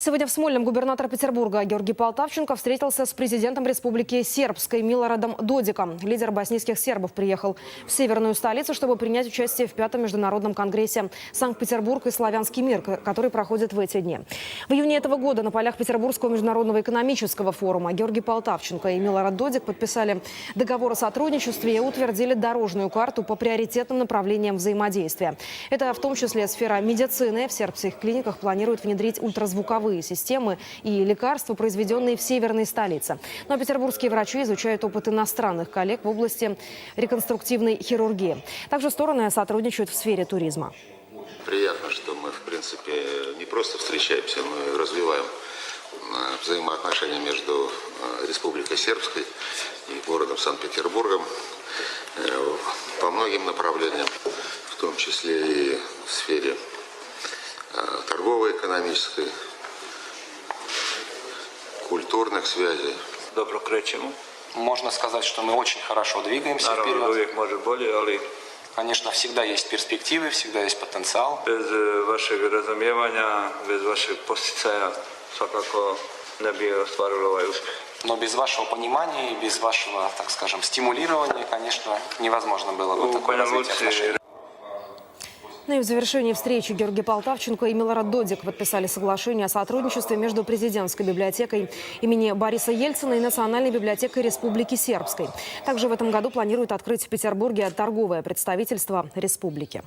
Сегодня в Смольном губернатор Петербурга Георгий Полтавченко встретился с президентом Республики Сербской Милорадом Додиком. Лидер боснийских сербов приехал в северную столицу, чтобы принять участие в 5-м международном конгрессе «Санкт-Петербург и славянский мир», который проходит в эти дни. В июне этого года на полях Петербургского международного экономического форума Георгий Полтавченко и Милорад Додик подписали договор о сотрудничестве и утвердили дорожную карту по приоритетным направлениям взаимодействия. Это в том числе сфера медицины. В сербских клиниках планируют внедрить ультразвуковые системы и лекарства, произведенные в северной столице. Ну а петербургские врачи изучают опыт иностранных коллег в области реконструктивной хирургии. Также стороны сотрудничают в сфере туризма. Приятно, что мы, в принципе, не просто встречаемся, но и развиваем взаимоотношения между Республикой Сербской и городом Санкт-Петербургом по многим направлениям, в том числе и в сфере торгово-экономической, культурных связей. Добро krećemo. Можно сказать, что мы очень хорошо двигаемся Naravno, вперед. uvijek može bolje, ali Конечно, всегда есть перспективы, всегда есть потенциал. bez vašeg razumijevanja, bez vašeg poticaja svakako ne bi ostvarili ovaj uspjeh. Но без вашего понимания и без вашего, так скажем, стимулирования, конечно, невозможно было бы такое развитие отношений. Ну и в завершении встречи Георгий Полтавченко и Милорад Додик подписали соглашение о сотрудничестве между президентской библиотекой имени Бориса Ельцина и Национальной библиотекой Республики Сербской. Также в этом году планируют открыть в Петербурге торговое представительство республики.